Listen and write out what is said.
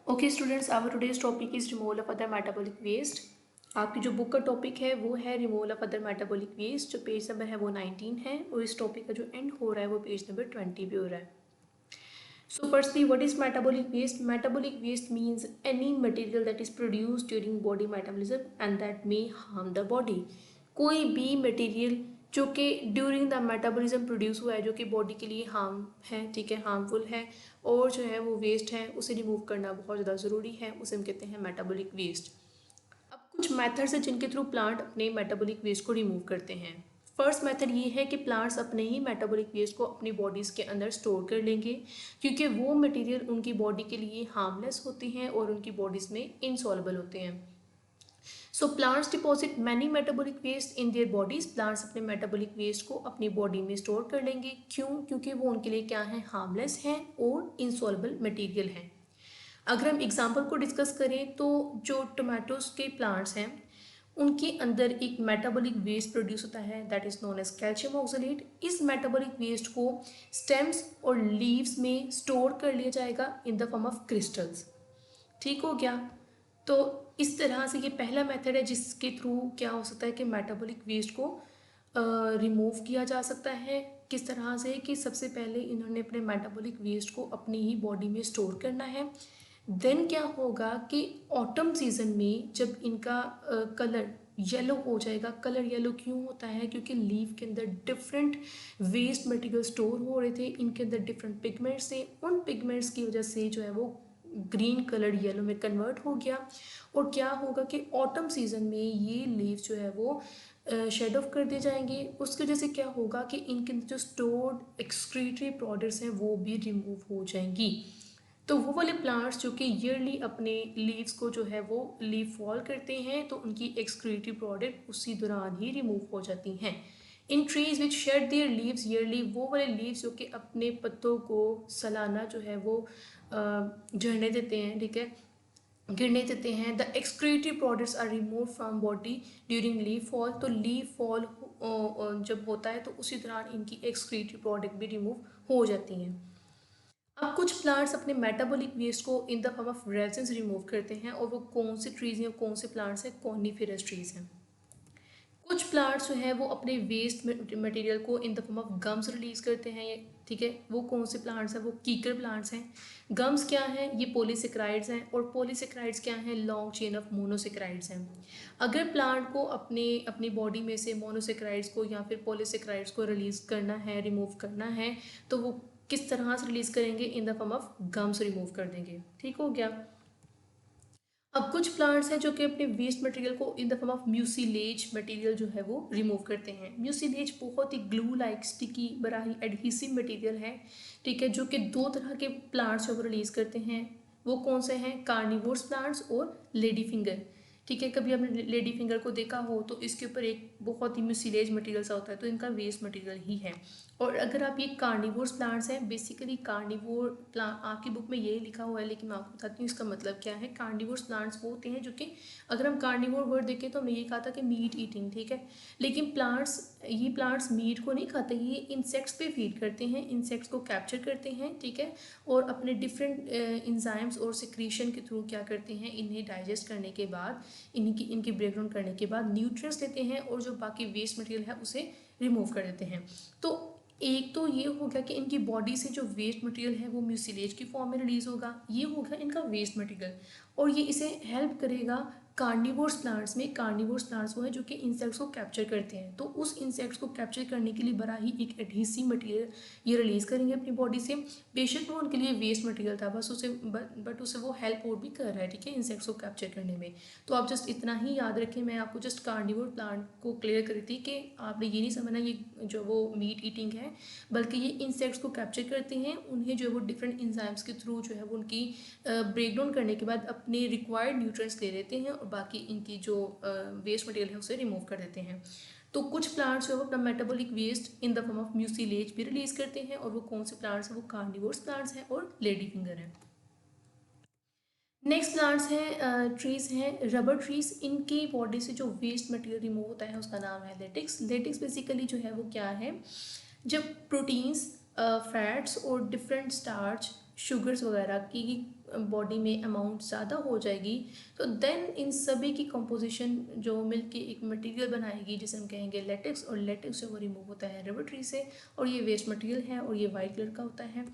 Okay students, our today's topic is removal of other metabolic waste. आपकी जो book का topic है वो है removal of other metabolic waste. जो पेज नंबर है वो 19 है और इस टॉपिक का जो एंड हो रहा है वो पेज नंबर 20 पे हो रहा है। So firstly, what is metabolic waste? Metabolic waste means any material that is produced during body metabolism and that may harm the body। कोई भी मटेरियल जो कि ड्यूरिंग द मेटाबॉलिज्म प्रोड्यूस हुआ है जो कि बॉडी के लिए हार्म है, ठीक है, हार्मफुल है और जो है वो वेस्ट है, उसे रिमूव करना बहुत ज़्यादा ज़रूरी है, उसे हम कहते हैं मेटाबॉलिक वेस्ट। अब कुछ मेथड्स हैं जिनके थ्रू प्लांट अपने मेटाबॉलिक वेस्ट को रिमूव करते हैं। फर्स्ट मेथड ये है कि प्लांट्स अपने ही मेटाबॉलिक वेस्ट को अपनी बॉडीज़ के अंदर स्टोर कर लेंगे क्योंकि वो मटेरियल उनकी बॉडी के लिए हार्मलेस होते हैं और उनकी बॉडीज़ में इनसॉल्युबल होते हैं। So plants deposit many metabolic waste in their bodies. Plants अपने मेटाबॉलिक वेस्ट को अपनी बॉडी में स्टोर कर लेंगे। क्यों? क्योंकि वो उनके लिए क्या है, हार्मलेस हैं और इनसॉल्युबल मटेरियल हैं। अगर हम एग्जाम्पल को डिस्कस करें तो जो टोमेटोज के प्लांट्स हैं उनके अंदर एक मेटाबॉलिक वेस्ट प्रोड्यूस होता है that is known as calcium oxalate. इस मेटाबॉलिक वेस्ट को स्टेम्स और लीव्स में स्टोर कर लिया जाएगा in the form of crystals. ठीक हो गया। तो इस तरह से ये पहला मेथड है जिसके थ्रू क्या हो सकता है कि मेटाबॉलिक वेस्ट को रिमूव किया जा सकता है। किस तरह से कि सबसे पहले इन्होंने अपने मेटाबॉलिक वेस्ट को अपनी ही बॉडी में स्टोर करना है। देन क्या होगा कि ऑटम सीजन में जब इनका कलर येलो हो जाएगा। कलर येलो क्यों होता है? क्योंकि लीफ के अंदर डिफरेंट वेस्ट मटेरियल स्टोर हो रहे थे, इनके अंदर डिफरेंट पिगमेंट्स थे, उन पिगमेंट्स की वजह से जो है वो ग्रीन कलर येलो में कन्वर्ट हो गया। और क्या होगा कि ऑटम सीजन में ये लीव्स जो है वो शेड ऑफ कर दिए जाएंगे। उसकी वजह से क्या होगा कि इनके अंदर जो स्टोर्ड एक्सक्रीटरी प्रोडक्ट्स हैं वो भी रिमूव हो जाएंगी। तो वो वाले प्लांट्स जो कि ईयरली अपने लीव्स को जो है वो लीव फॉल करते हैं तो उनकी एक्सक्रीटरी प्रोडक्ट उसी दौरान ही रिमूव हो जाती हैं। In trees which shed their leaves early, वो वाले लीव्स जो कि अपने पत्तों को सालाना जो है वो झड़ने देते हैं, ठीक है, गिरने देते हैं। The excretory products are remove from body during leave fall. तो लीव फॉल जब होता है तो उसी दौरान इनकी एक्सक्रीटरी प्रोडक्ट भी रिमूव हो जाती हैं। अब कुछ प्लांट्स अपने मेटाबॉलिक वेस्ट को इन the form of resins remove करते हैं और वो कौन से ट्रीज हैं, कौन से प्लांट्स हैं? कॉनिफेरस ट्रीज हैं। कुछ प्लांट्स जो है वो अपने वेस्ट मटेरियल को इन the form of gums release करते हैं, ठीक है। वो कौन से प्लांट्स हैं? वो कीकर प्लांट्स हैं। गम्स क्या है? ये पॉलीसेक्राइड्स हैं और पॉलीसेक्राइड्स क्या हैं? लॉन्ग चेन ऑफ मोनोसेक्राइड्स हैं। अगर प्लांट को अपनी बॉडी में से मोनोसेक्राइड्स को या फिर पॉलीसेक्राइड्स को रिलीज करना है, रिमूव करना है, तो वो किस तरह से रिलीज करेंगे? इन the form of gums remove कर देंगे। ठीक हो गया। अब कुछ प्लांट्स हैं जो कि अपने वेस्ट मटेरियल को इन the form of mucilage material जो है वो रिमूव करते हैं। म्यूसिलेज बहुत ही ग्लू लाइक स्टिकी बड़ा ही एडहेसिव मटेरियल है, ठीक है, जो कि दो तरह के प्लांट्स जो रिलीज करते हैं। वो कौन से हैं? कार्निवोर्स प्लांट्स और लेडी फिंगर। ठीक है, कभी आपने लेडी फिंगर को देखा हो तो इसके ऊपर एक बहुत ही म्यूसिलेज मटेरियल सा होता है, तो इनका वेस्ट मटेरियल ही है। और अगर आप ये कार्निवोर्स प्लांट्स हैं, बेसिकली कार्निवोर प्लांट आपकी बुक में यही लिखा हुआ है लेकिन मैं आपको बताती हूँ इसका मतलब क्या है। कार्निवोर्स प्लांट्स वो होते हैं जो कि अगर हम कार्निवोर वर्ड देखें तो हमने ये कहा था कि मीट ईटिंग, ठीक है, लेकिन ये प्लांट्स मीट को नहीं खाते, ये इंसेक्ट्स पे फीड करते हैं, इंसेक्ट्स को कैप्चर करते हैं, ठीक है, और अपने डिफरेंट इंजाइम्स और सिक्रीशन के थ्रू क्या करते हैं, इन्हें डाइजेस्ट करने के बाद इनकी ब्रेक डाउन करने के बाद न्यूट्रिएंट्स लेते हैं और जो बाकी वेस्ट मटेरियल है उसे रिमूव कर देते हैं। तो एक तो ये हो गया कि इनकी बॉडी से जो वेस्ट मटेरियल है वो म्यूसिलेज की फॉर्म में रिलीज होगा, ये हो गया इनका वेस्ट मटेरियल। और ये इसे हेल्प करेगा कार्निवोर्स प्लांट्स में। कार्निवोर्स प्लांट्स वो है जो कि इंसेक्ट्स को कैप्चर करते हैं, तो उस इंसेक्ट्स को कैप्चर करने के लिए बड़ा ही एक एडहेसिव मटेरियल ये रिलीज करेंगे अपनी बॉडी से। बेशक वो उनके लिए वेस्ट मटेरियल था, बस उसे बट उसे वो हेल्प और भी कर रहा है, ठीक है, इंसेक्ट्स को कैप्चर करने में। तो आप जस्ट इतना ही याद रखें, मैं आपको जस्ट कार्निवोर प्लांट को क्लियर करी थी कि आपने ये नहीं समझना ये जो वो मीट ईटिंग है, बल्कि ये इंसेक्ट्स को कैप्चर करते हैं, उन्हें जो है वो डिफरेंट इंजाइम्स के थ्रू जो है वो उनकी ब्रेक डाउन करने के बाद अपने रिक्वायर्ड न्यूट्रिएंट्स ले लेते हैं और बाकी इनकी जो वेस्ट मटेरियल है उसे रिमूव कर देते हैं। तो कुछ प्लांट्स जो है वो अपना metabolic waste in the form of mucilage भी रिलीज करते हैं और वो कौन से प्लांट्स हैं? वो कार्निवोर्स प्लांट्स हैं और लेडी फिंगर हैं। नेक्स्ट प्लांट्स हैं, ट्रीज हैं, रबर ट्रीज। इनकी बॉडी से जो वेस्ट मटेरियल रिमूव होता है उसका नाम है लेटेक्स। लेटेक्स बेसिकली जो है वो क्या है? जब प्रोटीन्स, फैट्स और डिफरेंट स्टार्च, शुगर्स वगैरह की बॉडी में अमाउंट ज़्यादा हो जाएगी तो देन इन सभी की कंपोजिशन जो मिलके एक मटेरियल बनाएगी जिसे हम कहेंगे लेटेक्स, और लेटेक्स जो वो रिमूव होता है रिवर ट्री से और ये वेस्ट मटेरियल है और ये वाइट कलर का होता है।